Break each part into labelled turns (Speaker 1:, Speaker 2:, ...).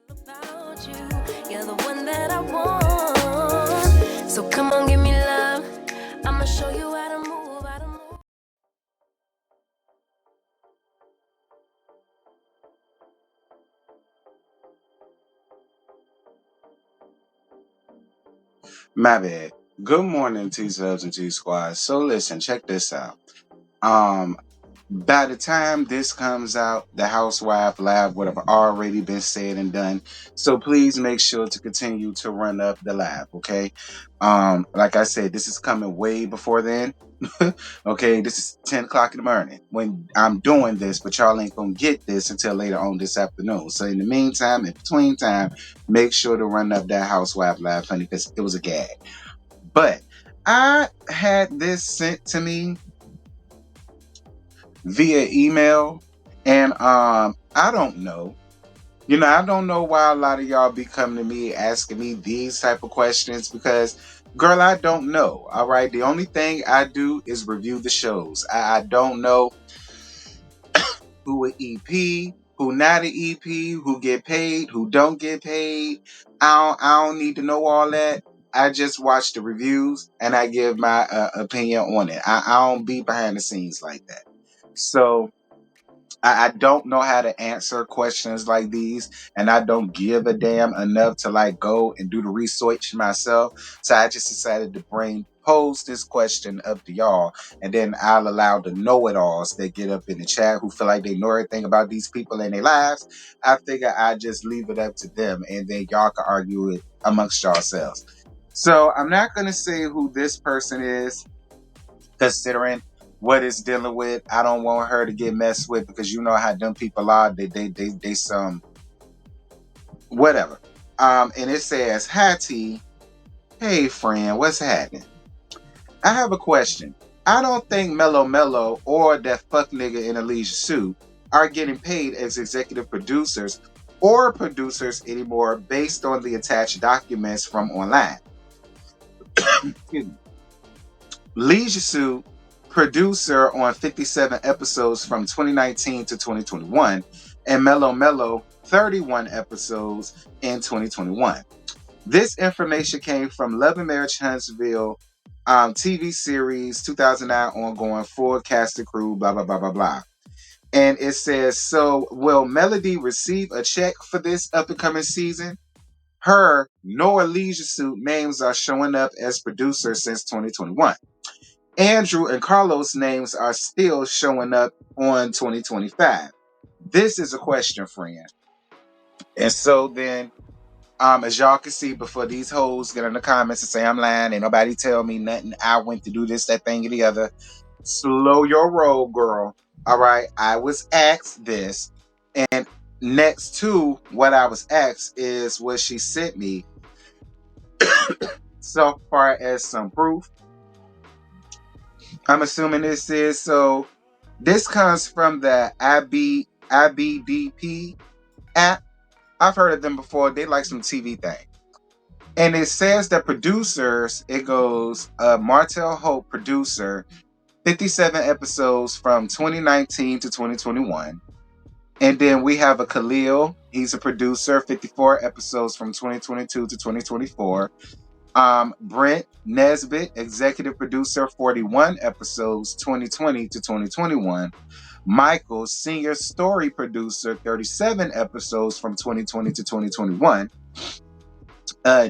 Speaker 1: About you, you're the one that I want. So come on, give me love. I'ma show you how to move, how to move.
Speaker 2: My bad. Good morning, T Subs and T Squad. So listen, check this out. Um, by the time this comes out, the Housewife Live would have already been said and done. So please make sure to continue to run up the live, okay? Like I said, this is coming way before then. Okay, this is 10 o'clock in the morning when I'm doing this, but y'all ain't gonna get this until later on this afternoon. So in the meantime, in between time, make sure to run up that Housewife Live, honey, because it was a gag. But I had this sent to me via email, and I don't know. I don't know why a lot of y'all be coming to me asking me these type of questions because, girl, I don't know. All right, the only thing I do is review the shows. I don't know who an EP, who not an EP, who get paid, who don't get paid. I don't need to know all that. I just watch the reviews and I give my opinion on it. I don't be behind the scenes like that. So I don't know how to answer questions like these, and I don't give a damn enough to like go and do the research myself. So I just decided to pose this question up to y'all, and then I'll allow the know-it-alls that get up in the chat who feel like they know everything about these people and their lives. I figure I just leave it up to them, and then y'all can argue it amongst yourselves. So I'm not gonna say who this person is, considering what it's dealing with. I don't want her to get messed with because you know how dumb people are. They some whatever. And it says, "Hi T, hey friend, what's happening? I have a question. I don't think Mello or that fuck nigga in a leisure suit are getting paid as executive producers or producers anymore based on the attached documents from online. Excuse me. Leisure Suit, producer on 57 episodes from 2019 to 2021, and Mello, 31 episodes in 2021. This information came from Love and Marriage Huntsville TV series 2009 ongoing, full cast and crew, blah, blah, blah, blah, blah. And it says, so will Melody receive a check for this up and coming season? Her nor Leisure Suit names are showing up as producers since 2021. Andrew and Carlos' names are still showing up on 2025. This is a question, friend. And so then, as y'all can see, before these hoes get in the comments and say I'm lying and nobody tell me nothing, I went to do this, that thing, and the other. Slow your roll, girl. All right. I was asked this. And next to what I was asked is what she sent me so far as some proof. I'm assuming this is so. This comes from the IBDP app. I've heard of them before. They like some TV thing. And it says that producers, it goes, Martell Hope, producer, 57 episodes from 2019 to 2021. And then we have a Khalil. He's a producer, 54 episodes from 2022 to 2024. Brent Nesbitt, executive producer, 41 episodes, 2020 to 2021. Michael, senior story producer, 37 episodes from 2020 to 2021.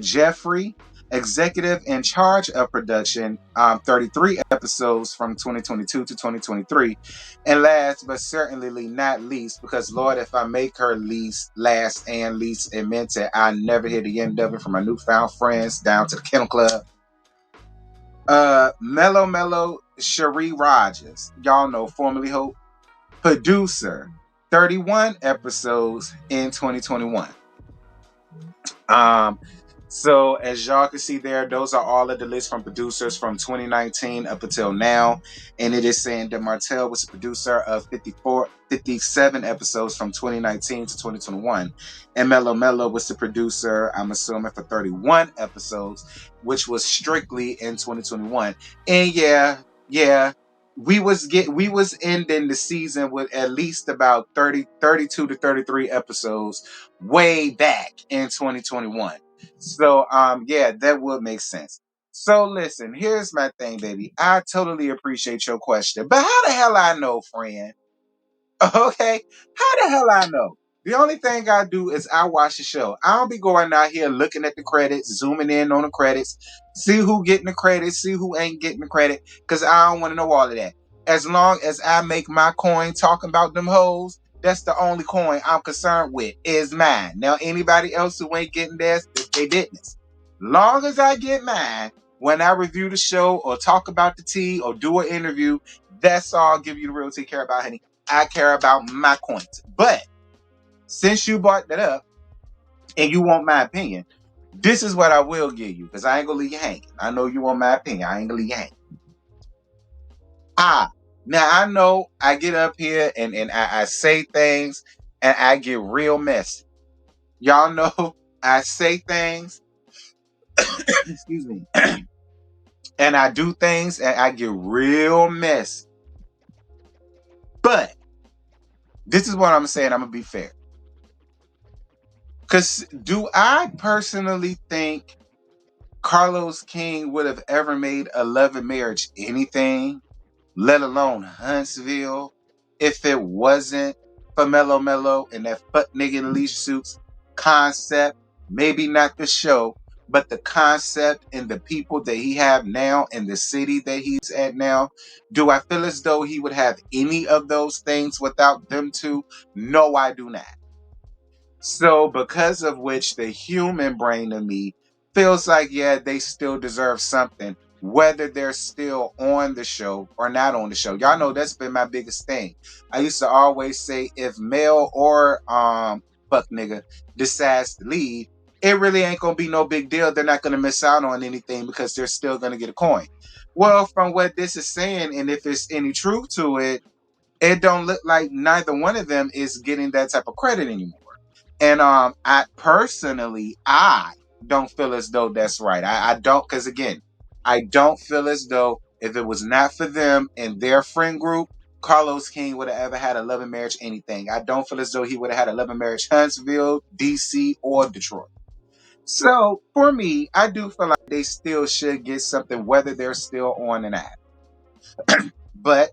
Speaker 2: Jeffrey, executive in charge of production, 33 episodes from 2022 to 2023. And last but certainly not least, because Lord, if I make her last and least and meant it, I never hear the end of it, from my newfound friends down to the Kennel Club. Mello Cherie Rogers, y'all know, formerly Hope, producer, 31 episodes in 2021. So as y'all can see there, those are all of the lists from producers from 2019 up until now. And it is saying that Martell was a producer of 57 episodes from 2019 to 2021. And Mello was the producer, I'm assuming, for 31 episodes, which was strictly in 2021. And yeah, we was ending the season with at least about 32 to 33 episodes way back in 2021. So yeah, that would make sense. So listen, here's my thing, baby. I totally appreciate your question, but how the hell I know, friend? Okay, how the hell I know? The only thing I do is I watch the show. I don't be going out here looking at the credits, zooming in on the credits, see who getting the credit, see who ain't getting the credit, because I don't want to know all of that. As long as I make my coin talking about them hoes, that's the only coin I'm concerned with is mine. Now anybody else who ain't getting theirs, they didn't. Long as I get mine, when I review the show or talk about the tea or do an interview, that's all I'll give you the real tea care about, honey. I care about my coins. But since you brought that up and you want my opinion, this is what I will give you because I ain't gonna leave you hanging. I know you want my opinion. I ain't gonna leave you hanging. Now I know I get up here and I say things and I get real messy. Y'all know I say things, excuse me, and I do things and I get real messy. But this is what I'm saying. I'm gonna be fair. Because do I personally think Carlos King would have ever made a love and marriage anything, let alone Huntsville, if it wasn't for Mellow Mellow and that fuck nigga in leash suits concept? Maybe not the show, but the concept and the people that he have now and the city that he's at now. Do I feel as though he would have any of those things without them two? No, I do not. So, because of which the human brain of me feels like, yeah, they still deserve something, whether they're still on the show or not on the show. Y'all know that's been my biggest thing. I used to always say if male or fuck nigga decides to leave, it really ain't gonna be no big deal. They're not gonna miss out on anything because they're still gonna get a coin. Well, from what this is saying, and if there's any truth to it, it don't look like neither one of them is getting that type of credit anymore. And I personally, I don't feel as though that's right. I don't, because again, I don't feel as though if it was not for them and their friend group, Carlos King would have ever had a love and marriage anything. I don't feel as though he would have had a love and marriage Huntsville, DC, or Detroit. So for me, I do feel like they still should get something, whether they're still on and not. But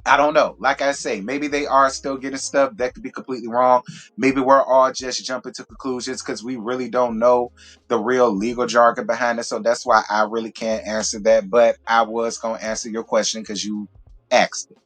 Speaker 2: I don't know. Like I say, maybe they are still getting stuff. That could be completely wrong. Maybe we're all just jumping to conclusions because we really don't know the real legal jargon behind it. So that's why I really can't answer that. But I was going to answer your question because you asked it.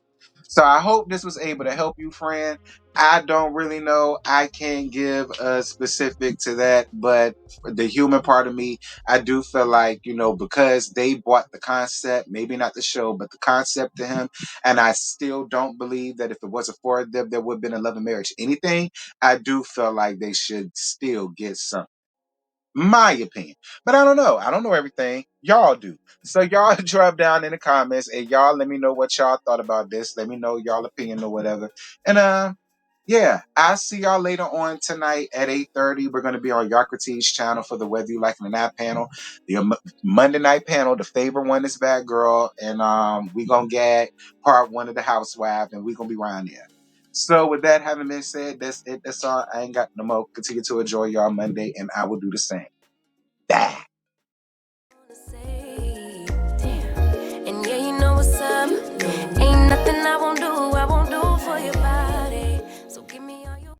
Speaker 2: So I hope this was able to help you, friend. I don't really know. I can't give a specific to that, but the human part of me, I do feel like, because they bought the concept, maybe not the show, but the concept to him. And I still don't believe that if it wasn't for them, there would have been a love and marriage. Anything, I do feel like they should still get something. My opinion. But I don't know. I don't know everything. Y'all do. So y'all drop down in the comments and y'all let me know what y'all thought about this. Let me know y'all opinion or whatever. And yeah, I'll see y'all later on tonight at 8:30. We're gonna be on Yakrati's channel for the Whether You Like It or Not panel. The Monday night panel, the favorite one is Bad Girl. And we gonna get part one of the housewife and we gonna be around there. So with that having been said, that's it. That's all. I ain't got no more. Continue to enjoy y'all Monday, and I will do the same. Bye.